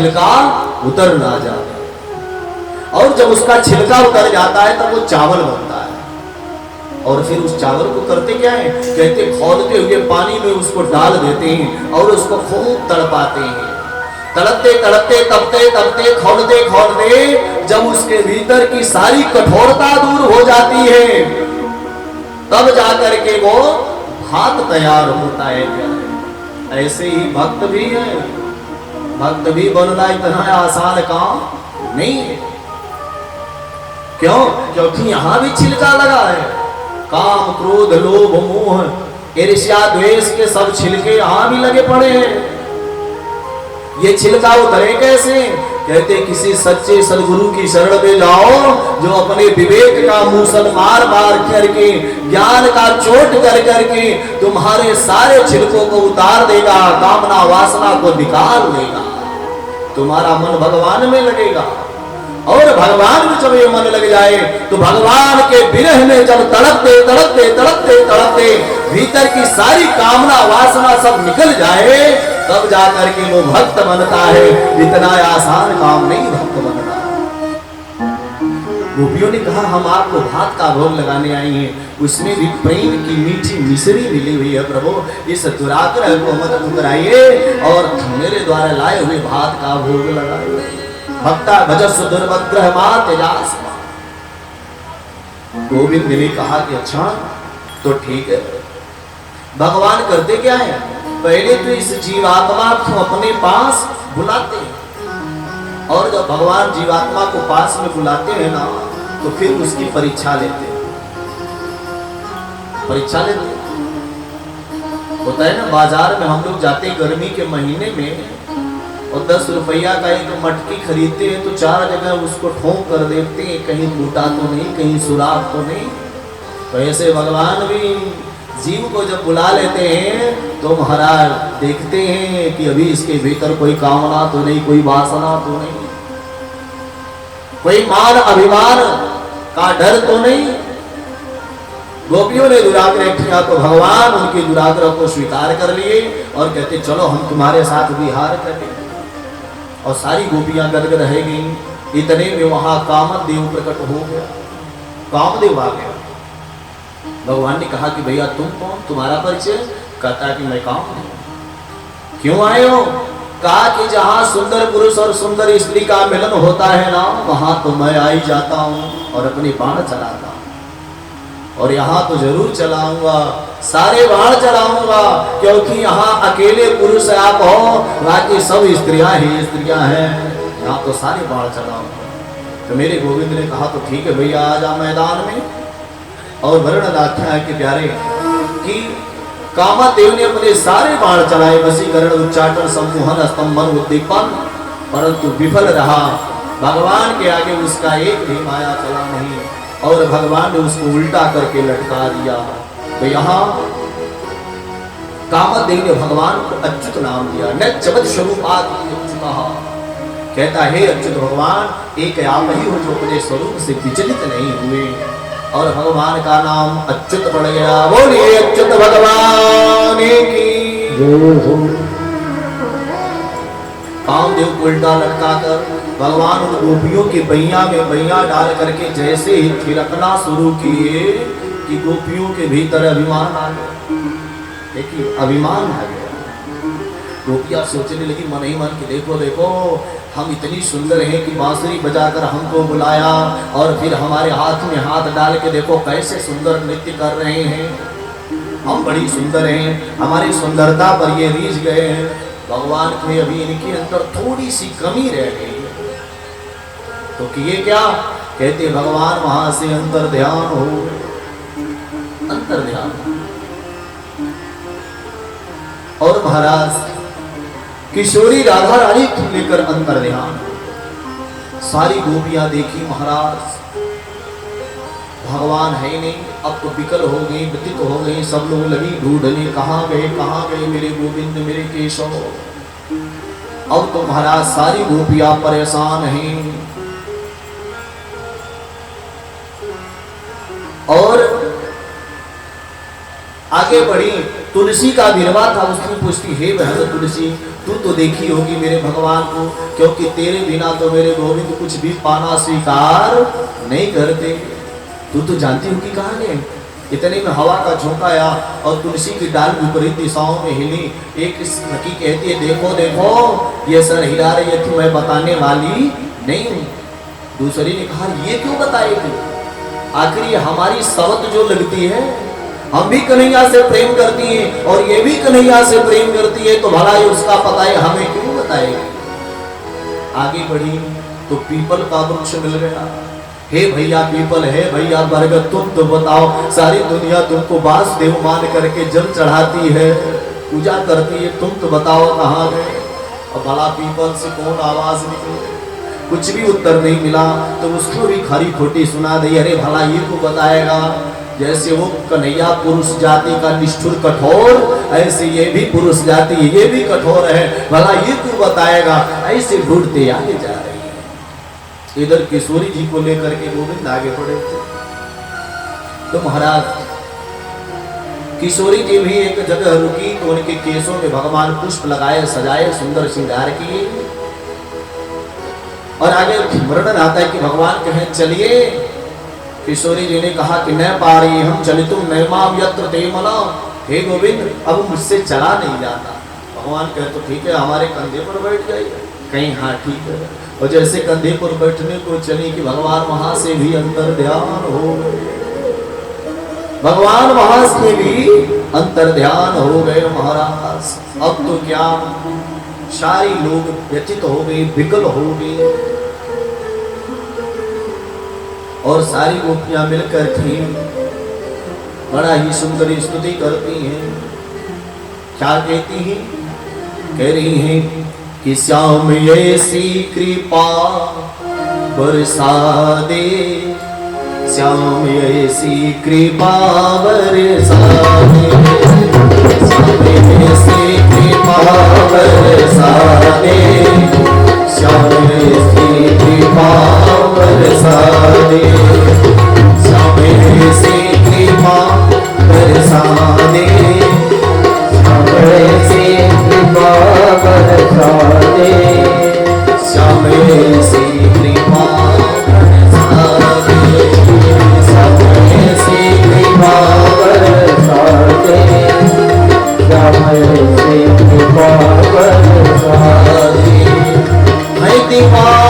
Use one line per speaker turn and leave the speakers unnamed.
छिलका उतर ना जाए, और जब उसका छिलका उतर जाता है तब वो चावल बनता है। और फिर उस चावल को करते क्या है, कहते खौलते हुए पानी में उसको डाल देते हैं और उसको खूब तड़पाते हैं। तड़पते तड़पते तपते तपते खौलते खौलते जब उसके भीतर की सारी कठोरता दूर हो जाती है तब जाकर के वो भात तैयार होता है। ऐसे ही भक्त भी है, भक्त भी बनना इतना आसान काम नहीं है। क्यों? क्योंकि यहां भी छिलका लगा है। काम क्रोध लोभ मोह ईर्ष्या द्वेष के सब छिलके यहां भी लगे पड़े हैं। ये छिलका उतरे कैसे? कहते किसी सच्चे सदगुरु की शरण में जाओ जो अपने विवेक का मूसल मार मार करके ज्ञान का चोट कर करके तुम्हारे सारे छिलकों को उतार देगा, कामना वासना को निकाल देगा, तुम्हारा मन भगवान में लगेगा। और भगवान में जब ये मन लग जाए तो भगवान के विरह में जब तड़पते तड़पते तड़पते तड़पते भीतर की सारी कामना वासना सब निकल जाए तब जाकर के वो भक्त बनता है। इतना आसान काम नहीं भक्त बनना। गोपियों ने कहा हम आपको भात का भोग लगाने आई हैं, उसमें भी प्रेम की मीठी मिश्री मिली हुई है प्रभु, इस दुराग्रह को मत ठुकराइए और मेरे द्वारा लाए हुए भात का भोग लगाइए। भक्ता भजस दुर्भद्र मात तेजास। गोविंद ने कहा कि अच्छा तो ठीक है। भगवान करते क्या है, पहले तो इस जीवात्मा को अपने पास बुलाते हैं और जब भगवान जीवात्मा को पास में बुलाते हैं ना तो फिर उसकी परीक्षा लेते हैं। परीक्षा लेते हैं। होता है ना बाजार में हम लोग जाते गर्मी के महीने में और 10 रुपया का एक मटकी खरीदते हैं तो 4 जगह उसको ठोक कर देखते हैं कहीं टूटा तो नहीं, कहीं सुराख तो नहीं। तो ऐसे भगवान भी जीव को जब बुला लेते हैं तो महाराज देखते हैं कि अभी इसके भीतर कोई कामना तो नहीं, कोई वासना तो नहीं, कोई मान अभिमान का डर तो नहीं। गोपियों ने दुराग्रह किया तो भगवान उनके दुराग्रह को स्वीकार कर लिए और कहते चलो हम तुम्हारे साथ विहार करें। और सारी गोपियां गदगद रह गई। इतने में वहां कामदेव प्रकट हो गया, कामदेव आ गया। भगवान ने कहा कि भैया तुम कौन, तुम्हारा परिचय? कहता कि मैं कामदेव। क्यों आए हो? कहा कि जहां सुंदर पुरुष और सुंदर स्त्री का मिलन होता है ना वहां तो मैं आ ही जाता हूं और अपनी बाण चलाता हूं, और यहाँ तो जरूर चलाऊंगा, सारे बाण चलाऊंगा, क्योंकि यहाँ अकेले पुरुष आप हो, बाकी सब स्त्रियां ही स्त्रियां हैं, यहाँ तो सारे बाण चलाऊंगा। तो मेरे गोविंद ने कहा तो ठीक है भैया आ जा मैदान में। और वर्णन आख्या है कि प्यारे कि कामदेव ने अपने सारे बाण चलाए, वशीकरण उच्चाटन सम्मोहन स्तंभन उद्दीपन, परंतु विफल रहा। भगवान के आगे उसका एक भी माया चला नहीं और भगवान ने उसको उल्टा करके लटका दिया। तो यहाँ कामदेव ने भगवान को अच्युत नाम दिया। न जगत स्वरूपात् कहा, कहता है अच्युत भगवान एक आप ही हो जो अपने स्वरूप से विचलित नहीं हुए, और भगवान का नाम अच्युत पड़ गया। बोलिए अच्युत भगवान की जय हो। कामदेव को उल्टा लटका कर भगवान उन गोपियों की बैया में बैया डाल करके जैसे ही थिरकना शुरू किए कि गोपियों के भीतर अभिमान आ गया। देखिए अभिमान आ गया। गोपियां सोचने लगी मन ही मन कि देखो देखो हम इतनी सुंदर हैं कि बांसुरी बजाकर हमको बुलाया और फिर हमारे हाथ में हाथ डाल के देखो कैसे सुंदर नृत्य कर रहे हैं, हम बड़ी सुंदर हैं, हमारी सुंदरता पर ये रीझ गए हैं। भगवान के अभी इनके अंदर थोड़ी सी कमी रह गई तो किए क्या? कहते भगवान वहां से अंतर ध्यान हो, अंतर ध्यान। और महाराज किशोरी राधा रानी को लेकर अंतर ध्यान। सारी गोपियां देखी महाराज भगवान है नहीं, अब तो विकल हो गई, व्यतीत हो गई, सब लोग लगी ढूंढने कहाँ गए मेरे गोविंद मेरे केशव। अब तो महाराज सारी गोपियां परेशान हैं और आगे बढ़ी तुलसी का विरवा था, उसने पूछती हे बहन तुलसी, तू तो देखी होगी मेरे भगवान को, क्योंकि तेरे बिना तो मेरे गोविंद कुछ भी पाना स्वीकार नहीं करते। तू तो जानती हो कि कहां गए। इतने में हवा का झोंका आया और तुलसी की डाल विपरीत दिशाओं में हिली। एक सखी कहती है देखो देखो ये सर हिला रही है, मैं बताने वाली नहीं हूं। दूसरी ने कहा ये क्यों बताएगी, आखिर ये हमारी सवत जो लगती है, हम भी कन्हैया से प्रेम करती हैं और ये भी कन्हैया से प्रेम करती है, तो भला ये उसका पता है हमें क्यों बताएगी। आगे बढ़ी तो पीपल का वृक्ष मिल गया। हे भैया पीपल, है भैया बरगद, तुम तो बताओ, सारी दुनिया तुमको वासुदेव मान करके जल चढ़ाती है, पूजा करती है, तुम तो बताओ कहाँ गए। और भला पीपल से कौन आवाज निकली, कुछ भी उत्तर नहीं मिला। तो उसको भी खरी खोटी सुना दी, अरे भला ये को बताएगा। जैसे वो कन्हैया पुरुष जाति का निष्ठुर कठोर, ऐसे ये भी पुरुष जाति ये भी कठोर है, भला ये क्यों बताएगा। ऐसे ढूंढते आगे जा रही है। इधर किशोरी जी को लेकर के गोविंद आगे बढ़े थे। तो महाराज किशोरी जी भी एक जगह रुकी, तो उनके केसों में भगवान पुष्प लगाए, सजाए, सुंदर श्रृंगार किए। और आगे वर्णन आता है कि भगवान कहें चलिए। किशोरी जी ने कहा कि न पा रही हम चले, तुम नैमाम यत्र ते मला, हे गोविंद अब मुझसे चला नहीं जाता। भगवान कहे तो ठीक है हमारे कंधे पर बैठ जाइए। कहीं हाँ ठीक है। और जैसे कंधे पर बैठने को चली कि भगवान वहां से भी अंतर ध्यान हो गए, भगवान वहां से भी अंतर ध्यान हो गए। महाराज अब तो क्या सारी लोग व्यथित हो गए, विकल हो गए। और सारी गोपियां मिलकर के बड़ा ही सुंदर स्तुति करती हैं। क्या कहती हैं, कह रही हैं कि श्याम ऐसी कृपा बरसा दे, श्याम ऐसी कृपा बरसा दे, श्याम ऐसी कृपा बरसा दे, श्याम ऐसी कृपा बरसा दे, श्याम ऐसी कृपा बरसा दे, श्याम ऐसी कृपा बरसा दे, श्याम ऐसी कृपा बरसा दे, श्याम ऐसी कृपा बरसा दे, श्याम ऐसी कृपा बरसा दे। मैं दीवाना